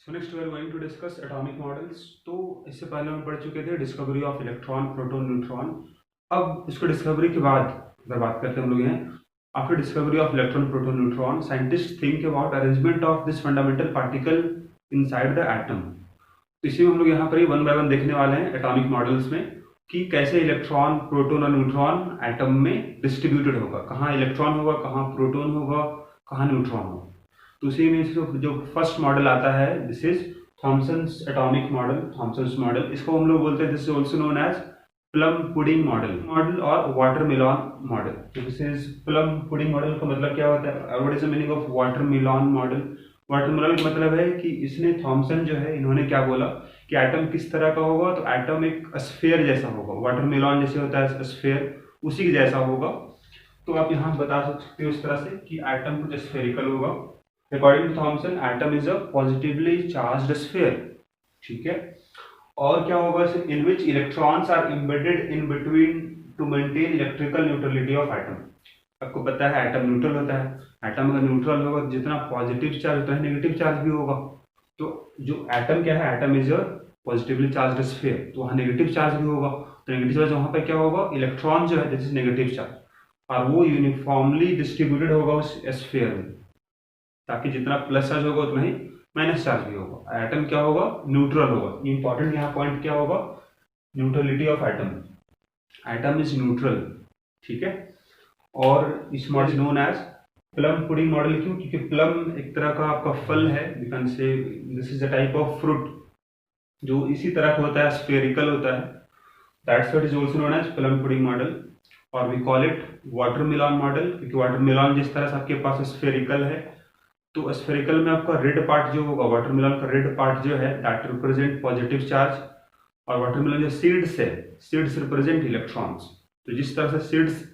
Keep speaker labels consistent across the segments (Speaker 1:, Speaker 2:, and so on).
Speaker 1: So next we are going to discuss atomic models. तो इससे पहले हम पढ़ चुके थे discovery of electron, proton, neutron. अब इसको डिस्कवरी के बाद अगर बात करते हैं हम लोग हैं, after discovery of electron, proton, neutron, scientist think about arrangement of this fundamental particle inside the atom. तो इसी में हम लोग यहाँ पर ही वन बाय वन देखने वाले हैं एटॉमिक मॉडल्स में कि कैसे इलेक्ट्रॉन, प्रोटॉन और न्यूट्रॉन एटम में डिस्ट्रीब्यूटेड होगा, कहाँ इलेक्ट्रॉन होगा, कहाँ प्रोटॉन होगा, कहाँ न्यूट्रॉन होगा। तो उसी में जो फर्स्ट मॉडल आता है this is Thomson's atomic model, Thomson's model. इसको हम लोग बोलते हैं, this is also known as plum pudding model और watermelon model. This is plum pudding model का मतलब क्या होता है, what is the meaning of watermelon model. Watermelon का मतलब है कि इसने थॉमसन जो है इन्होंने क्या बोला कि एटम किस तरह का होगा, तो एटम एक स्फीयर जैसा होगा, वाटरमेलन जैसे होता है स्फीयर, उसी के जैसा होगा। तो आप यहाँ बता सकते हो इस तरह से कि एटम कुछ स्फेरिकल होगा। According to Thomson, atom is a positively charged sphere, ठीक है। और क्या होगा, in which electrons are embedded in between to maintain electrical neutrality of atom। आपको पता है एटम न्यूट्रल होता है, एटम अगर न्यूट्रल होगा तो जितना पॉजिटिव चार्ज होता है नेगेटिव चार्ज भी होगा। तो जो एटम क्या है, atom is a positively charged sphere, तो वहाँ नेगेटिव चार्ज भी होगा। तो नेगेटिव चार्ज वहाँ पर क्या होगा, इलेक्ट्रॉन जो है दिस इज नेगेटिव चार्ज, और वो यूनिफॉर्मली डिस्ट्रीब्यूटेड होगा उस स्फीयर में, ताकि जितना प्लस चार्ज होगा उतना ही माइनस चार्ज भी होगा। एटम क्या होगा, न्यूट्रल होगा। इंपॉर्टेंट यहाँ पॉइंट क्या होगा, neutrality of atom. Atom is neutral, ठीक है। और इस model known as plum pudding model. क्यों? क्योंकि प्लम एक तरह का आपका फल है, we can say this is a type of fruit जो इसी तरह का होता है, स्फेरिकल होता है। That's what is also known as plum pudding model. और we call it watermelon model, क्योंकि वाटरमेलन जिस तरह से आपके पास स्फेरिकल है, तो स्फेरिकल में आपका रेड पार्ट जो होगा, वाटरमेलन का रेड पार्ट जो है दैट रिप्रेजेंट पॉजिटिव चार्ज, और वाटरमेलन जो सीड्स है, सीड्स रिप्रेजेंट इलेक्ट्रॉन्स। तो जिस तरह से सीड्स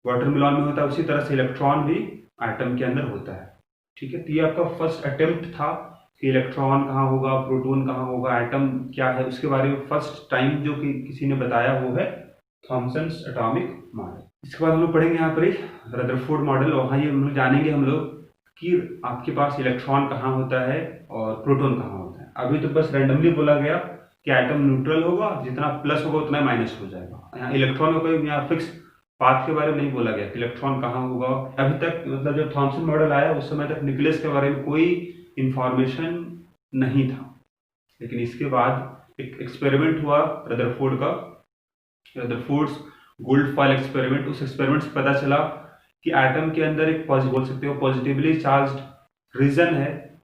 Speaker 1: वाटरमेलन में होता है उसी तरह से इलेक्ट्रॉन भी एटम के अंदर होता है, ठीक है। तो ये आपका फर्स्ट अटेम्प्ट था कि इलेक्ट्रॉन कहाँ होगा, प्रोटॉन कहाँ होगा, एटम क्या है, उसके बारे में फर्स्ट टाइम जो कि किसी ने बताया वो है थॉमसन्स एटॉमिक मॉडल। इसके बाद हम लोग पढ़ेंगे यहाँ पर रदरफोर्ड मॉडल। वहाँ ये हम लोग जानेंगे हम लोग कि आपके पास इलेक्ट्रॉन कहाँ होता है और प्रोटॉन कहाँ होता है। अभी तो बस रैंडमली बोला गया कि एटम न्यूट्रल होगा, जितना प्लस होगा उतना माइनस हो जाएगा। यहाँ इलेक्ट्रॉन का कोई यहाँ फिक्स पाथ के बारे में नहीं बोला गया कि इलेक्ट्रॉन कहाँ होगा। अभी तक मतलब जब थॉमसन मॉडल आया उस समय तक न्यूक्लियस के बारे में कोई इंफॉर्मेशन नहीं था, लेकिन इसके बाद एक एक्सपेरिमेंट हुआ रदरफोर्ड का, रदरफोर्ड्स गोल्ड फॉइल एक्सपेरिमेंट। उस एक्सपेरिमेंट से पता चला कि एटम के अंदर एक बोल सकते हो पॉजिटिवली चार्ज्ड रीजन है,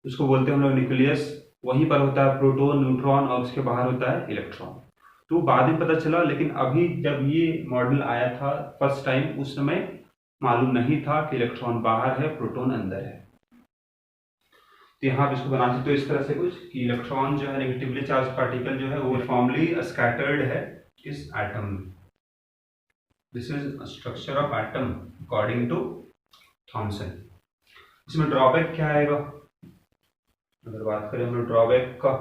Speaker 1: उसको बोलते हैं हम लोग न्यूक्लियस। वहीं पर होता है प्रोटॉन, न्यूट्रॉन, और उसके बाहर होता है इलेक्ट्रॉन। तो बाद में पता चला, लेकिन अभी जब ये मॉडल आया था फर्स्ट टाइम, उस समय मालूम नहीं था कि इलेक्ट्रॉन बाहर है, प्रोटॉन अंदर है। तो यहाँ इसको बना सकते हो इस तरह से कुछ कि इलेक्ट्रॉन जो है नेगेटिवली चार्ज पार्टिकल जो है वो फॉर्मली स्कैटर्ड है इस एटम में। This is structure of atom according to Thomson. इसमें ड्रॉबैक क्या आएगा, अगर बात करें हम लोग ड्रॉबैक का,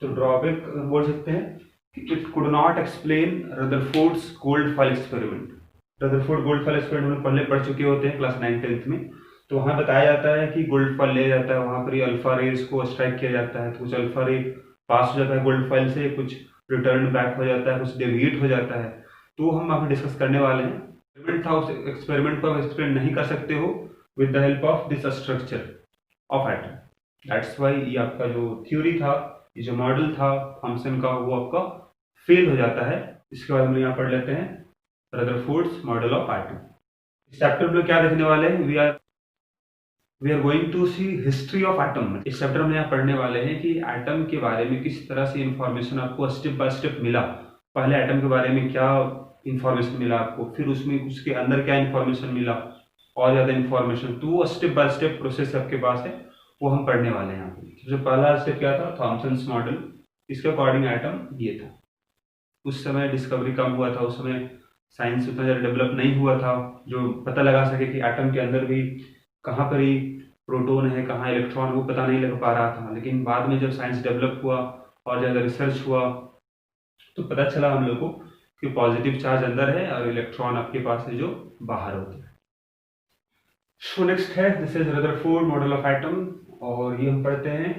Speaker 1: तो ड्रॉबैक बोल सकते हैं कि it could not explain Rutherford's gold foil experiment. Rutherford gold foil experiment हम पहले पढ़ चुके होते हैं क्लास 9th-10th में। तो वहाँ बताया जाता है कि गोल्ड फॉइल ले जाता है, वहाँ पर ही अल्फा रेज को स्ट्राइक किया जाता है, तो कुछ अल्फा रे पास हो जाता है गोल्ड फॉइल से, कुछ रिटर्न बैक हो जाता है, कुछ डेविएट हो जाता है। तो हम अभी डिस्कस करने वाले हैं। एक्सपेरिमेंट था, उस एक्सपेरिमेंट को आप एक्सप्लेन नहीं कर सकते हो with the help of this structure of atom. That's why ये आपका जो थ्योरी था, ये जो मॉडल था थॉमसन का, वो आपका फेल हो जाता है। इसके बाद हम यहाँ पढ़ लेते हैं रदरफोर्ड्स मॉडल ऑफ एटम। इस चैप्टर में क्या देखने वाले हैं, we are going to see history of atom. इस चैप्टर में यहाँ पढ़ने वाले हैं कि एटम के बारे में किस तरह से इंफॉर्मेशन आपको स्टेप बाय स्टेप मिला। पहले एटम के बारे में क्या इंफॉर्मेशन मिला आपको, फिर उसमें उसके अंदर क्या इंफॉर्मेशन मिला, और ज़्यादा इंफॉर्मेशन। तो स्टेप बाय स्टेप प्रोसेस आपके पास है, वो हम पढ़ने वाले हैं यहाँ पे। सबसे पहला स्टेप क्या था, थॉमसन्स मॉडल। इसके अकॉर्डिंग एटम ये था। उस समय डिस्कवरी कम हुआ था, उस समय साइंस उतना ज़्यादा डेवलप नहीं हुआ था जो पता लगा सके कि एटम के अंदर भी कहाँ पर ही प्रोटॉन है, कहाँ इलेक्ट्रॉन, वो पता नहीं लग पा रहा था। लेकिन बाद में जब साइंस डेवलप हुआ और ज़्यादा रिसर्च हुआ तो पता चला हम लोग को कि पॉजिटिव चार्ज अंदर है और इलेक्ट्रॉन आपके पास है जो बाहर होता है। सो नेक्स्ट है, this is Rutherford model of atom. और ये हम पढ़ते हैं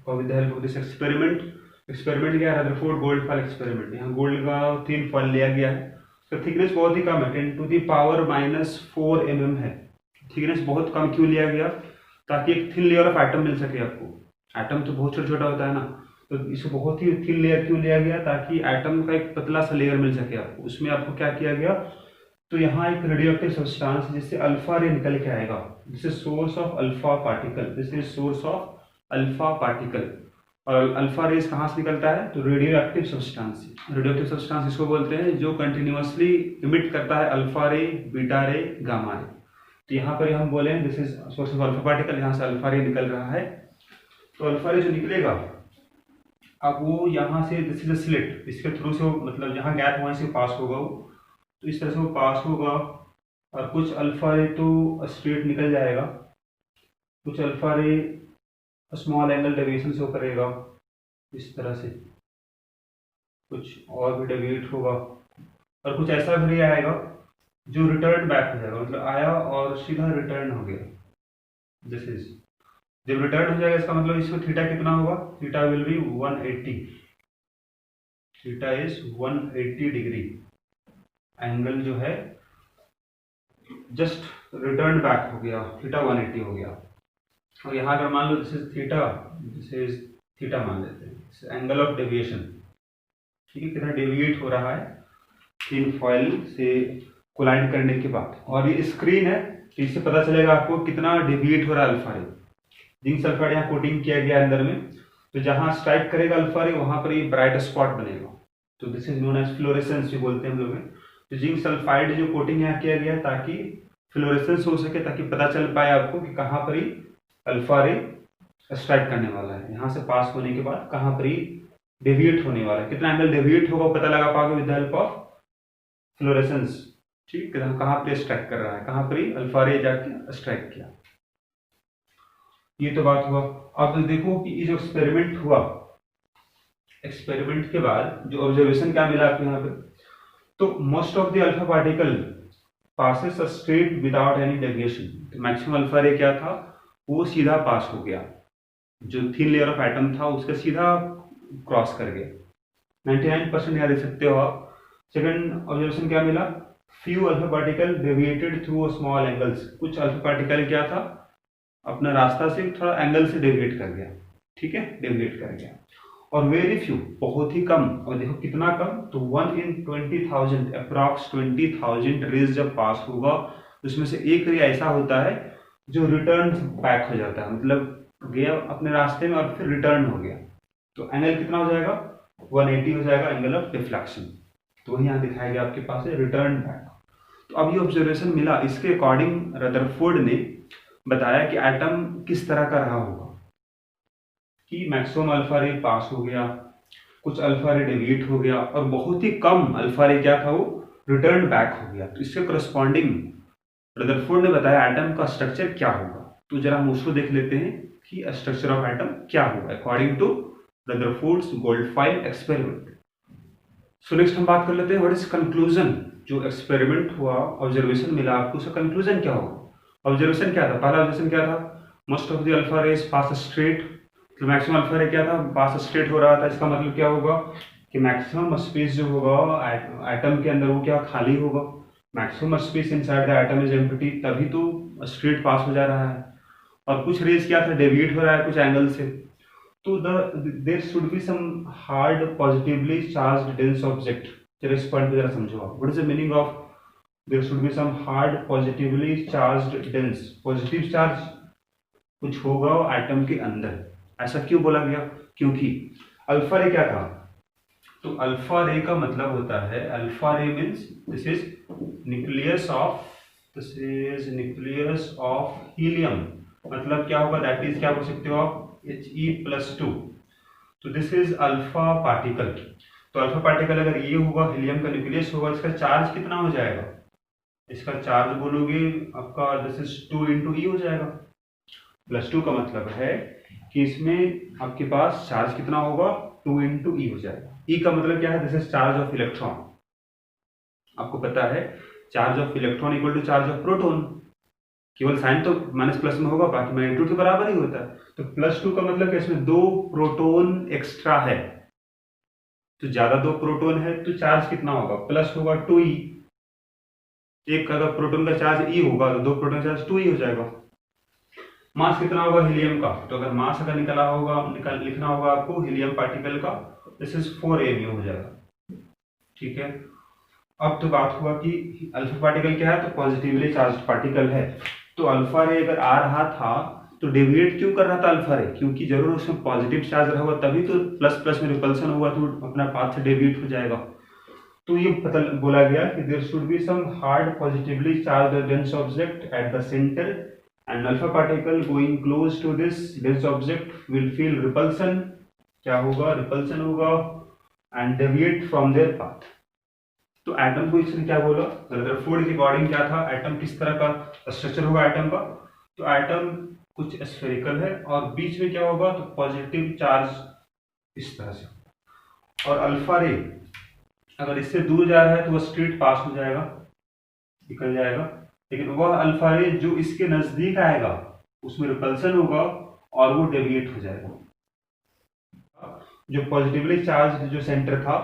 Speaker 1: with the help of this experiment. Experiment क्या है? Rutherford gold foil experiment. यहाँ गोल्ड का थिन फॉयल लिया गया है, तो थिकनेस बहुत ही कम है, 10⁻⁻⁴ mm है। थिकनेस बहुत कम क्यों लिया गया? ताकि एक थिन लेयर ऑफ एटम मिल सके आपको। एटम तो बहुत छोटा छोटा होता है ना, तो इसको बहुत ही थिन लेयर क्यों लिया गया? ताकि एटम का एक पतला सा लेयर मिल सके आपको। उसमें आपको क्या किया गया? तो यहाँ एक रेडियो एक्टिव सब्सटेंस जिससे अल्फा रे निकल के आएगा। This is source of alpha particle, this is source of alpha particle. और अल्फा रेज कहाँ से निकलता है? तो रेडियो एक्टिव सब्सटेंस से। रेडियो एक्टिव सब्सटेंस इसको बोलते हैं जो कंटिन्यूअसली इमिट करता है अल्फा रे, बीटा रे, गामा रे। तो यहाँ पर हम बोले this is source of alpha particle, यहाँ से अल्फा रे निकल रहा है। तो अल्फा रे जो निकलेगा अब वो यहाँ से, दिस इज अ स्लिट, इसके थ्रू से वो मतलब जहाँ गैप वहाँ से पास होगा वो, तो इस तरह से वो पास होगा। और कुछ अल्फा रे तो स्ट्रेट निकल जाएगा, कुछ अल्फा रे स्मॉल एंगल डेविएशन से करेगा इस तरह से, कुछ और भी डेविएट होगा, और कुछ ऐसा भी आएगा जो रिटर्न बैक हो जाएगा, मतलब आया और सीधा रिटर्न हो गया। दिस इज, जब रिटर्न हो जाएगा इसका मतलब इसमें थीटा कितना होगा? Theta will be 180, theta is 180 degree. Angle जो है जस्ट रिटर्न बैक हो गया, थीटा 180 हो गया। और यहाँ अगर मान लो this is theta, this is theta मान लेते हैं, एंगल ऑफ डेविएशन, ठीक है, कितना डेविएट हो रहा है थिन फॉयल से कोलाइड करने के बाद। और ये स्क्रीन है, तो इससे पता चलेगा आपको कितना डेविएट हो रहा है अल्फा रे। जिंक सल्फाइड यहाँ कोटिंग किया गया अंदर में, तो जहाँ स्ट्राइक करेगा अल्फा रे वहां पर ये ब्राइट स्पॉट बनेगा, तो this is known as fluorescence भी बोलते हैं हम लोग। तो जिंक सल्फाइड जो कोटिंग यहाँ किया गया है ताकि फ्लोरेसेंस हो सके, ताकि पता चल पाए आपको कि कहाँ पर ही अल्फा रे स्ट्राइक करने वाला है। यहाँ से पास होने के बाद कहाँ पर ही डेविएट होने वाला है, कितना एंगल डेविएट होगा पता लगा पाओगे with the help of fluorescence. ठीक, कहाँ पर स्ट्राइक कर रहा है, कहाँ पर ही अल्फा रे जाके स्ट्राइक किया। ये तो बात हुआ। अब देखो कि ये जो एक्सपेरिमेंट हुआ, एक्सपेरिमेंट के बाद जो ऑब्जर्वेशन क्या मिला आपको यहाँ पे, तो most of the alpha particle passes straight without any deviation. तो मैक्सिमम अल्फा रे क्या था, वो सीधा पास हो गया, जो थिन लेयर ऑफ एटम था उसका सीधा क्रॉस कर गया। 99% यहाँ देख सकते हो आप। सेकंड ऑब्जर्वेशन क्या मिला, few alpha particle deviated through small angles. कुछ अल्फा पार्टिकल क्या था, अपना रास्ता से थोड़ा एंगल से डेविएट कर गया, ठीक है, डेविएट कर गया। और वेरी फ्यू, बहुत ही कम, और देखो कितना कम, तो 1 in 20,000, अप्रॉक्स 20,000 रेज जब पास होगा, उसमें से एक रे ऐसा होता है जो रिटर्न बैक हो जाता है, मतलब गया अपने रास्ते में और फिर रिटर्न हो गया। तो एंगल कितना हो जाएगा, 180 हो जाएगा एंगल ऑफ डिफ्लेक्शन। तो वही यहाँ दिखाया गया आपके पास है, रिटर्न बैक। तो अब ये ऑब्जर्वेशन मिला, इसके अकॉर्डिंग रदरफोर्ड ने बताया कि एटम किस तरह का रहा होगा, कि मैक्सिमम अल्फा रे पास हो गया, कुछ अल्फा रे डेविएट हो गया, और बहुत ही कम अल्फा रे क्या था, वो रिटर्न बैक हो गया। तो इसके करस्पॉन्डिंग रदरफोर्ड ने बताया एटम का स्ट्रक्चर क्या होगा। तो जरा हम उसको देख लेते हैं कि स्ट्रक्चर ऑफ एटम क्या होगा according to Rutherford's gold foil experiment. So next हम बात कर लेते हैं व्हाट इज कंक्लूजन। जो एक्सपेरिमेंट हुआ, ऑब्जर्वेशन मिला आपको, उसका कंक्लूजन क्या होगा। ऑब्जर्वेशन क्या था, पहला ऑब्जर्वेशन क्या था, most of the alpha rays pass straight. तो मैक्सिमम अल्फा रे क्या था, पास स्ट्रेट हो रहा था। इसका मतलब क्या होगा कि मैक्सिमम स्पेस जो होगा एटम के अंदर वो क्या खाली होगा। Maximum space inside the atom is empty, तभी तो स्ट्रेट पास हो जा रहा है। और कुछ रेज क्या था, डेविएट हो रहा है कुछ एंगल से। तो there should be some hard positively charged dense object. जरा इस पॉइंट पे जरा समझो आप, what is the meaning of there should be some hard positively charged dense. Positive charge कुछ होगा एटम के अंदर। ऐसा क्यों बोला गया, क्योंकि अल्फा रे क्या था, तो अल्फा रे का मतलब होता है, अल्फा रे means this is nucleus of, this is nucleus of helium. मतलब क्या होगा, दैट इज क्या बोल सकते हो आप, He+2। तो दिस इज अल्फा पार्टिकल। तो अल्फा पार्टिकल अगर ये होगा, हीलियम का न्यूक्लियस होगा, इसका चार्ज कितना हो जाएगा, इसका चार्ज बोलोगे आपका दिस इज 2 into E हो जाएगा। +2 का मतलब है कि इसमें आपके पास चार्ज कितना होगा, 2 into E हो जाएगा। E का मतलब क्या है, this is charge of electron. आपको पता है charge of electron equal to charge of proton. केवल साइन तो माइनस प्लस में होगा, बाकी मैग्नीट्यूड के बराबर ही होता है। तो +2 का मतलब कि इसमें 2 प्रोटॉन एक्स्ट्रा है, तो ज्यादा 2 प्रोटॉन है तो चार्ज कितना होगा, प्लस होगा 2e। एक अगर प्रोटॉन का चार्ज e होगा तो 2 प्रोटॉन चार्ज 2e हो जाएगा। मास कितना होगा हीलियम का, तो अगर मास अगर लिखना होगा आपको हीलियम पार्टिकल का, दिस इज 4 mu हो जाएगा। ठीक है, अब तो बात हुआ कि अल्फा पार्टिकल क्या है, तो पॉजिटिवली चार्ज पार्टिकल है। तो अल्फा रे अगर आ रहा था तो डेविएट क्यों कर रहा था अल्फा रे, क्योंकि जरूर उसमें पॉजिटिव चार्ज रहा होगा, तभी तो प्लस प्लस में रिपल्सन होगा तो अपना पाथ से डेविएट हो जाएगा। तो ये पता बोला गया कि there should be some hard positively charged dense object at the centre and alpha particle going close to this dense object will feel repulsion. क्या होगा, रिपल्सन होगा and deviate from their path. तो एटम को इसने क्या बोला, Rutherford के according क्या था, एटम किस तरह का स्ट्रक्चर होगा एटम का, तो एटम कुछ स्फेरिकल है और बीच में क्या होगा, तो पॉजिटिव चार्ज इस तरह से। और अल्फा रे अगर इससे दूर जा रहा है तो वह स्ट्रेट पास हो जाएगा, निकल जाएगा, लेकिन वह अल्फा रे जो इसके नजदीक आएगा उसमें रिपल्सन होगा और वो डेविएट हो जाएगा। जो पॉजिटिवली चार्ज जो सेंटर था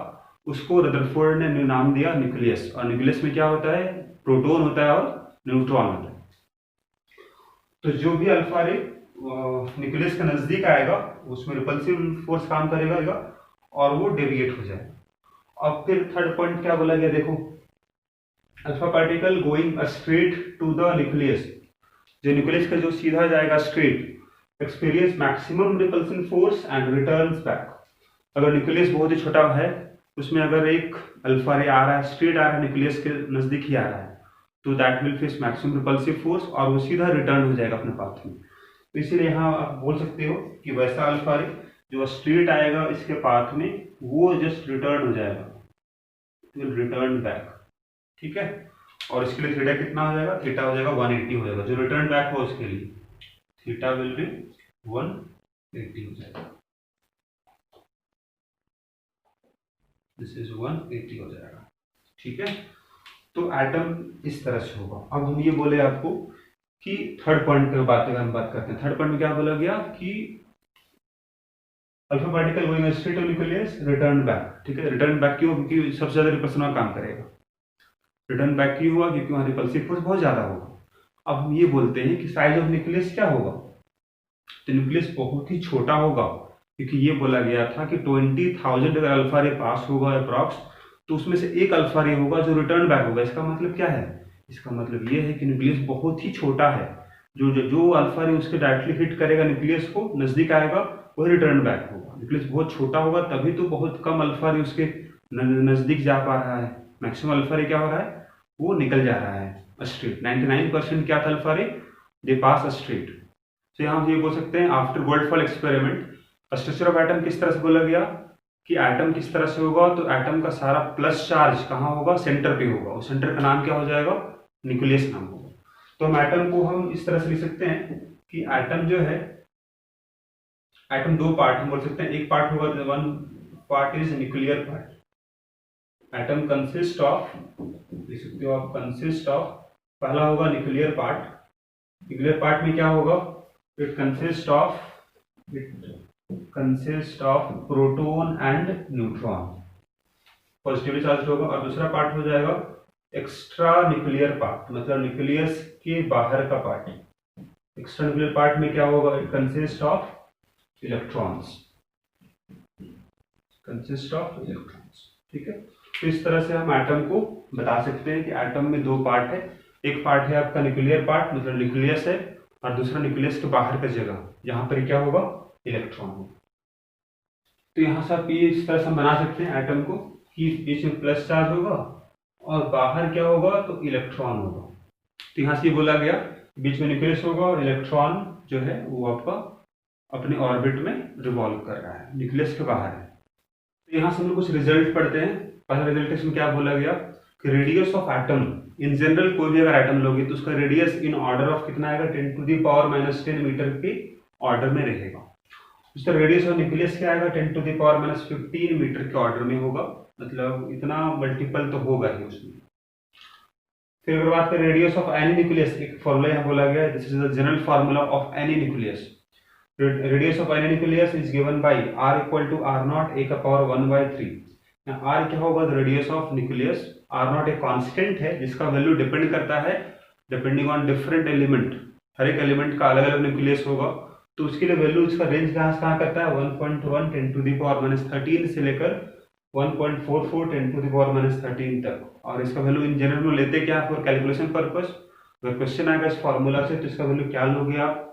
Speaker 1: उसको रदरफोर्ड ने नाम दिया न्यूक्लियस, और न्यूक्लियस में क्या होता है, प्रोटॉन होता है और न्यूट्रॉन होता है। तो जो भी अल्फा रे न्यूक्लियस के नजदीक आएगा उसमें रिपल्सिव फोर्स काम करेगा और वो डेविएट हो जाएगा। अब फिर थर्ड पॉइंट क्या बोला गया, देखो alpha particle going straight to the nucleus, जो न्यूक्लियस का जो सीधा जाएगा straight experience maximum repulsion force and returns back. अगर न्यूक्लियस बहुत ही छोटा है उसमें अगर एक अल्फा रे आ रहा है, स्ट्रेट आ रहा है, न्यूक्लियस के नजदीक ही आ रहा है, तो that will face maximum repulsive force और वो सीधा रिटर्न हो जाएगा अपने पाथ में। तो इसीलिए यहाँ आप बोल सकते हो कि वैसा अल्फा रे जो स्ट्रेट आएगा इसके पाथ में वो जस्ट रिटर्न हो जाएगा, विल रिटर्न बैक। ठीक है, और इसके लिए थीटा कितना हो जाएगा, थीटा हो जाएगा 180 हो जाएगा, जो रिटर्न बैक हो उसके लिए थीटा विल बी 180 हो जाएगा, दिस इज 180 हो जाएगा। ठीक है, तो एटम इस तरह से होगा। अब हम ये बोले आपको कि थर्ड पॉइंट की बात अगर हम बात करते हैं, थर्ड पॉइंट में क्या बोला गया कि alpha particle going straight to nucleus return back. ठीक है, रिटर्न बैक क्यों, क्योंकि सबसे ज्यादा रिपल्सन का काम करेगा। रिटर्न बैक क्यों हुआ, क्योंकि वहां रिपल्सिव फोर्स बहुत ज्यादा होगा। अब हम ये बोलते हैं कि साइज ऑफ न्यूक्लियस क्या होगा, तो न्यूक्लियस बहुत ही छोटा होगा, क्योंकि ये बोला गया था कि 20,000 अगर अल्फा रे पास होगा अप्रॉक्स, तो उसमें से एक अल्फा रे होगा जो रिटर्न बैक होगा। इसका मतलब क्या है, इसका मतलब ये है कि न्यूक्लियस बहुत ही छोटा है, जो अल्फा रे उसके डायरेक्टली हिट करेगा न्यूक्लियस को, नजदीक आएगा, वही रिटर्न बैक होगा। न्यूक्लियस बहुत छोटा होगा तभी तो बहुत कम अल्फा रे उसके नजदीक जा पा रहा है, मैक्सिमम अल्फा रे क्या हो रहा है, वो निकल जा रहा है स्ट्रेट। 99% क्या था अल्फा रे, दे पास स्ट्रेट। तो यहाँ हम ये बोल सकते हैं after gold foil experiment structure of atom किस तरह से बोला गया कि एटम किस तरह से होगा, तो एटम का सारा प्लस चार्ज कहाँ होगा, सेंटर पे होगा, और सेंटर का नाम क्या हो जाएगा, न्यूक्लियस नाम होगा। तो हम एटम को हम इस तरह से लिख सकते हैं कि एटम जो है, एटम दो पार्ट हम बोल सकते हैं, एक पार्ट होगा, one part is nuclear part. Atom consist of, लिख सकते हो आप, कंसिस्ट ऑफ, पहला होगा न्यूक्लियर पार्ट। न्यूक्लियर पार्ट में क्या होगा, it consist of proton and neutron, positively charge होगा। और दूसरा पार्ट हो जाएगा एक्स्ट्रा न्यूक्लियर पार्ट, मतलब न्यूक्लियस के बाहर का पार्ट। एक्स्ट्रा न्यूक्लियर पार्ट में क्या होगा, it consist of electrons, consist of electrons. ठीक है, तो इस तरह से हम एटम को बता सकते हैं कि एटम में दो पार्ट है, एक पार्ट है आपका न्यूक्लियर पार्ट, मतलब न्यूक्लियस है, और दूसरा न्यूक्लियस के बाहर का जगह जहां पर क्या होगा, इलेक्ट्रॉन होगा। तो यहाँ से आप ये इस तरह से हम बना सकते हैं एटम को कि बीच में प्लस चार्ज होगा और बाहर क्या होगा, तो इलेक्ट्रॉन होगा। तो यहाँ से ये बोला गया बीच में न्यूक्लियस होगा और इलेक्ट्रॉन जो है वो आपका अपने ऑर्बिट में रिवॉल्व कर रहा है, न्यूक्लियस के बाहर है। तो यहाँ से हम लोग कुछ रिजल्ट पढ़ते हैं। पहला रिजल्ट में क्या बोला गया कि radius of atom in general, कोई भी अगर एटम लोगे तो उसका रेडियस इन ऑर्डर ऑफ कितना आएगा, 10⁻⁻10 मीटर के ऑर्डर में रहेगा। उसका रेडियस ऑफ न्यूक्लियस क्या आएगा, 10⁻15 मीटर के ऑर्डर में होगा, मतलब इतना मल्टीपल तो होगा ही उसमें। फिर अगर बात करें रेडियस ऑफ एनी न्यूक्लियस, एक फॉर्मूला यहाँ बोला गया है, this is the general formula of any nucleus. Radius of any nucleus is given by r equal to r not a का पावर 1/3। r क्या होगा, the radius of nucleus. r nought एक constant है जिसका वैल्यू डिपेंड करता है depending on different element, हर एक एलिमेंट का अलग अलग न्यूक्लियस होगा, तो उसके लिए वैल्यू इसका रेंज कहाँ से कहाँ करता है 1.1 10 टू द पावर -13 से लेकर 1.44 10 टू द पावर -13 तक। और इसका वैल्यू इन जनरल में लेते क्या फॉर कैलकुलेशन पर्पस, अगर क्वेश्चन आएगा इस फॉर्मूला से तो इसका वैल्यू क्या लोगे आप,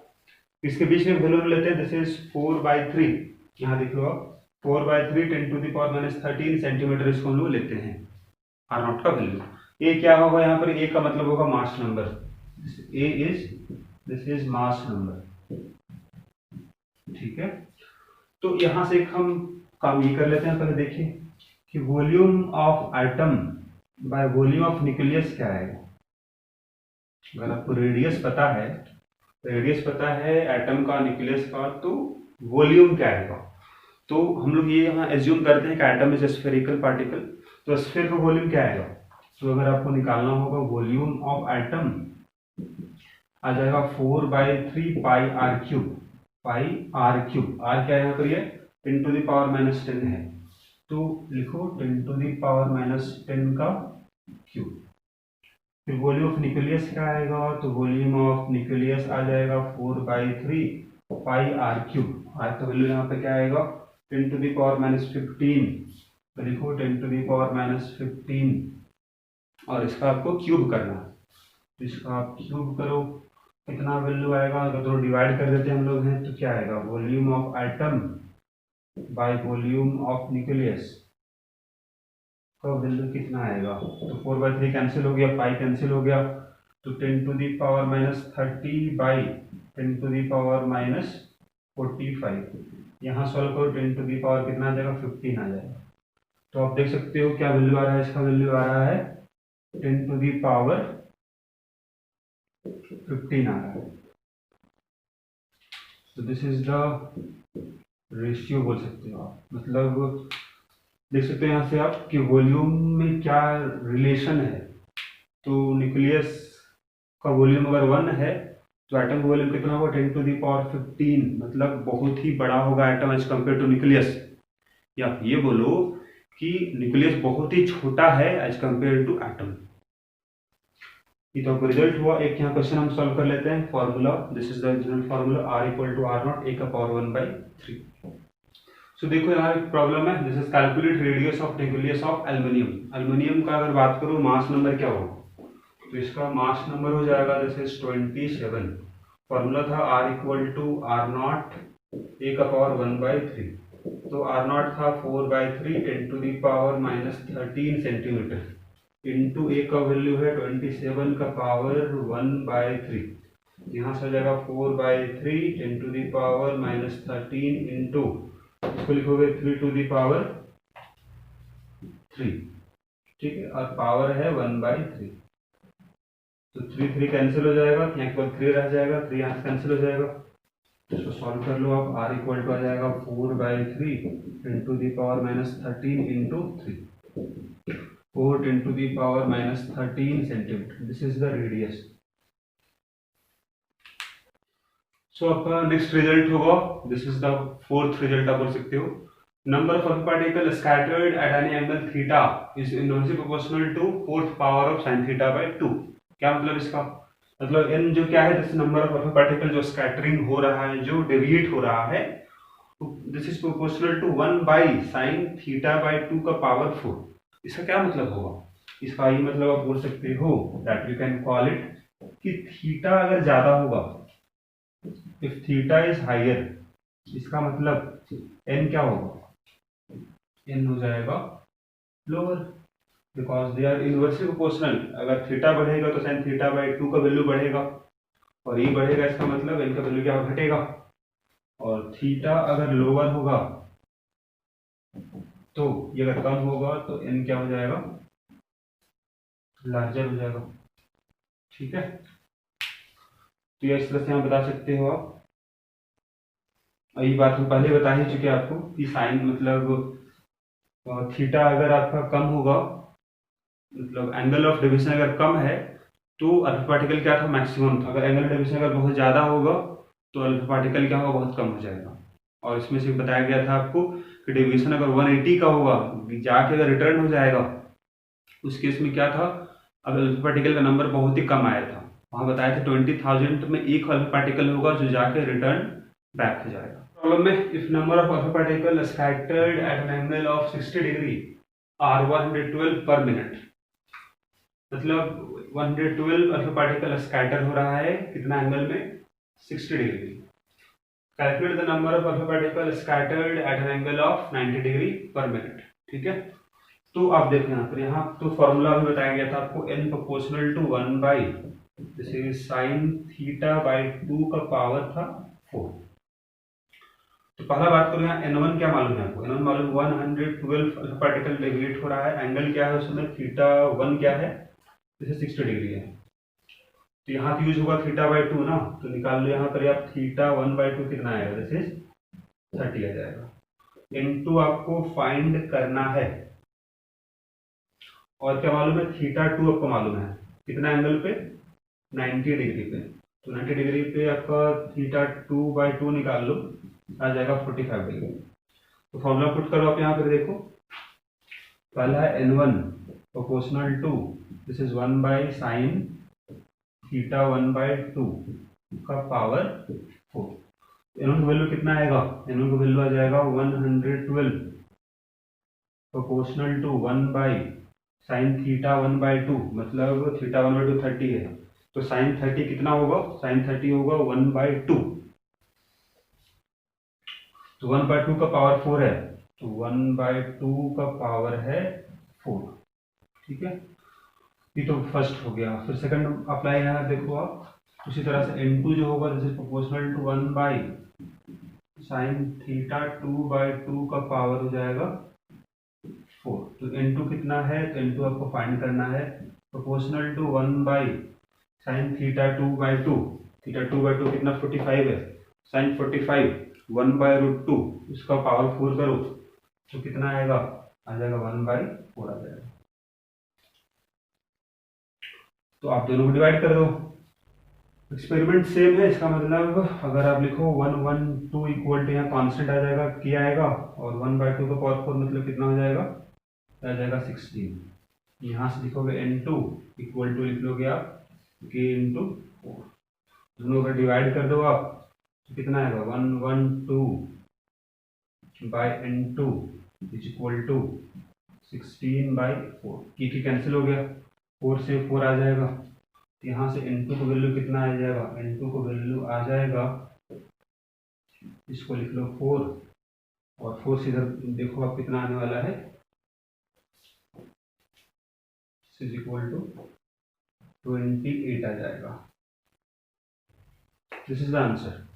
Speaker 1: इसके बीच में वैल्यू लेते हैं, दिस इज 4/3, यहाँ देख लो आप 4/3 10 टू द पावर -13 सेंटीमीटर, इसको हम लोग लेते हैं आर नॉट का वैल्यू। ए क्या होगा यहाँ पर, ए का मतलब होगा mass number, A is this is mass number, ठीक है। तो यहाँ से हम काम ये कर लेते हैं, पहले देखिए कि volume of atom by volume of nucleus क्या है। अगर आपको रेडियस पता है, रेडियस पता है एटम का न्यूक्लियस का, तो वॉल्यूम क्या आएगा। तो हम लोग ये यहाँ एज्यूम करते हैं कि एटम इज स्फेरिकल पार्टिकल, तो स्फीयर का वॉल्यूम क्या आएगा। तो अगर आपको निकालना होगा वॉल्यूम ऑफ एटम आ जाएगा 4/3 pi r cube, pi r cube, r क्या है यहाँ पर, ये 10 टू द पावर -10 है, तो लिखो 10 टू द पावर -10 का क्यूब। फिर वॉल्यूम ऑफ न्यूक्लियस क्या आएगा, तो वॉल्यूम ऑफ न्यूक्लियस आ जाएगा 4/3 पाई आर क्यूब, आर का वैल्यू यहाँ पे क्या आएगा 10 टू द पावर -15, तो लिखो 10 टू द पावर -15, और इसका आपको क्यूब करना है, तो इसका आप क्यूब करो, कितना वैल्यू आएगा, अगर तो डिवाइड कर देते हैं हम लोग हैं तो क्या आएगा, volume of atom by volume of nucleus का वैल्यू कितना आएगा, तो 4/3 कैंसिल हो गया, पाई कैंसिल हो गया, तो 10 to the power -30 by 10 to the power -45, यहाँ सॉल्व करो 10 टू द पावर कितना आ जाएगा 15 आ जाएगा। तो आप देख सकते हो क्या वैल्यू आ रहा है, इसका वैल्यू आ रहा है 10 टू द पावर 15 आ रहा है। तो दिस इज द रेशियो बोल सकते हो आप, मतलब देख सकते हो यहाँ से आप कि वॉल्यूम में क्या रिलेशन है। तो न्यूक्लियस का वॉल्यूम अगर 1 है तो एटम का वॉल्यूम कितना होगा 10 टू द पावर 15, मतलब बहुत ही बड़ा होगा atom as compare to nucleus, या ये बोलो कि न्यूक्लियस बहुत ही छोटा है एज कम्पेयर टू एटम। ये तो रिजल्ट हुआ। एक यहाँ क्वेश्चन हम सॉल्व कर लेते हैं, formula, this is the general formula r equal to r not a का पावर 1/3। सो देखो यहाँ एक प्रॉब्लम है, this is calculate radius of nucleus of aluminium. Aluminium का अगर बात करूँ मास नंबर क्या होगा, तो इसका मास नंबर हो जाएगा दिस इज 27। फॉर्मूला था r equal to r not a का पावर 1/3, तो r नॉट था 4/3 10 to the power -13 centimetre, into a का वैल्यू है 27 का पावर 1/3, यहाँ से हो जाएगा 4/3 10 टू द पावर -13 इंटू, इसको लिखोगे 3 टू द पावर 3, ठीक है, और पावर है 1/3, तो 3 कैंसिल हो जाएगा, यहाँ के बाद 3 रह जाएगा, 3 यहाँ से कैंसिल हो जाएगा, इसको सॉल्व कर लो आप, r इक्वल टू आ जाएगा 4/3 10 to the power -13 into 3, 4 10 to the power -13 centimetre, this is the radius. So आपका नेक्स्ट रिजल्ट होगा, this is the fourth result आप बोल सकते हो, number of particle scattered at any angle theta is inversely proportional to 4th power of sin θ/2। क्या मतलब इसका, मतलब n जो क्या है, दिस नंबर ऑफ पार्टिकल जो स्कैटरिंग हो रहा है, जो डेविएट हो रहा है, this is proportional to 1/sin θ/2 का पावर 4। इसका क्या मतलब होगा, इसका ये मतलब आप बोल सकते हो that you can call it कि थीटा अगर ज्यादा होगा, इफ थीटा इज हायर, इसका मतलब एन क्या होगा, एन हो जाएगा lower, because they are inversely proportional. अगर थीटा बढ़ेगा तो sin θ/2 का वैल्यू बढ़ेगा, और ये बढ़ेगा, इसका मतलब एन का वैल्यू क्या घटेगा, और थीटा अगर लोअर होगा तो ये अगर कम होगा तो n क्या हो जाएगा, लार्जर हो जाएगा, ठीक है। तो ये इस तरह से हम बता सकते हो आप। यही बात हम पहले बता ही चुके आपको कि साइन मतलब थीटा अगर आपका कम होगा, मतलब एंगल ऑफ डेविएशन अगर कम है तो अल्फा पार्टिकल क्या था, मैक्सिमम था। अगर एंगुलर डेविएशन अगर बहुत ज़्यादा होगा तो अल्फा पार्टिकल क्या होगा, बहुत कम हो जाएगा। और इसमें से बताया गया था आपको कि डेविएशन अगर 180 का होगा, जाके अगर रिटर्न हो जाएगा, उस केस में क्या था, अब अल्फा पार्टिकल का नंबर बहुत ही कम आया था। वहाँ बताया था 20,000 में एक अल्फा पार्टिकल होगा जो जाके रिटर्न बैक हो जाएगा। प्रॉब्लम में if number of alpha particle scattered at an angle of 60 degree are 112 per minute, मतलब 112 अल्फा पार्टिकल स्कैटर हो रहा है कितना एंगल में, 60 degree. Calculate the number of alpha particle scattered at an angle of 90 degree per minute. ठीक है, तो आप देखें यहाँ तो फॉर्मूला भी बताया गया था आपको, n प्रोपोर्शनल टू 1 बाई जैसे साइन थीटा बाई 2 का पावर था 4। तो पहला बात करो यहाँ n1 क्या मालूम है आपको, n1 मालूम 112 अल्फा पार्टिकल डेविएट हो रहा है, एंगल क्या है उसमें, थीटा 1 क्या है, जैसे 60 डिग्री है। तो यहाँ तो यूज होगा थीटा बाई 2 ना, तो निकाल लो यहाँ पर आप थीटा 1 बाई 2 कितना आएगा, जैसे 30 आ जाएगा। n2 आपको फाइंड करना है, और क्या मालूम है, थीटा 2 आपको मालूम है कितना एंगल पे, 90 डिग्री पे। तो 90 डिग्री पे आपका थीटा 2 बाई 2 निकाल लो, आ जाएगा 45 डिग्री। तो फॉर्मूला पुट करो आप यहाँ पर, देखो पहला है n1 proportional to this is 1 by sine theta 1 by 2 का पावर 4। n1 का वैल्यू कितना आएगा, n1 का वैल्यू आ जाएगा 112 proportional to 1 by sine theta 1 by 2, मतलब थीटा 1 बाई 2 30 है, तो साइन 30 कितना होगा, साइन 30 होगा 1 बाई 2, तो 1 बाई 2 का पावर 4 है, तो 1 बाई 2 का पावर है 4। ठीक है, ये तो फर्स्ट हो गया। फिर सेकंड अप्लाई यहाँ देखो आप, उसी तरह से n2 जो होगा जैसे proportional to 1 by sine theta 2 by 2 का पावर हो जाएगा 4। तो n2 कितना है, तो n2 आपको फाइंड करना है proportional to 1 by sine theta 2 by 2, theta 2 by 2 कितना 45 है, साइन 45 1 बाई रूट 2 उसका पावर 4 करो तो कितना आएगा, आ जाएगा 1 बाई 4 आ जाएगा। तो आप दोनों को डिवाइड कर दो, एक्सपेरिमेंट सेम है, इसका मतलब अगर आप लिखो 1 1 2 इक्वल टू यहाँ कॉन्स्टेंट आ जाएगा k आएगा, और 1 बाई 2 का पावर 4 मतलब कितना हो जाएगा, आ जाएगा 16। यहाँ से लिखोगे n2 इक्वल टू लिख लोगे आप k इंटू 4, दोनों का डिवाइड कर दो आप तो कितना आएगा 112 by n2 is equal to 16 by 4। की कैंसिल हो गया, 4 से 4 आ जाएगा, यहाँ से n2 को वैल्यू कितना आ जाएगा, n2 को वैल्यू आ जाएगा, इसको लिख लो 4, और 4 से इधर देखो आप कितना आने वाला है, इज इक्वल टू 28 आ जाएगा। This is the answer.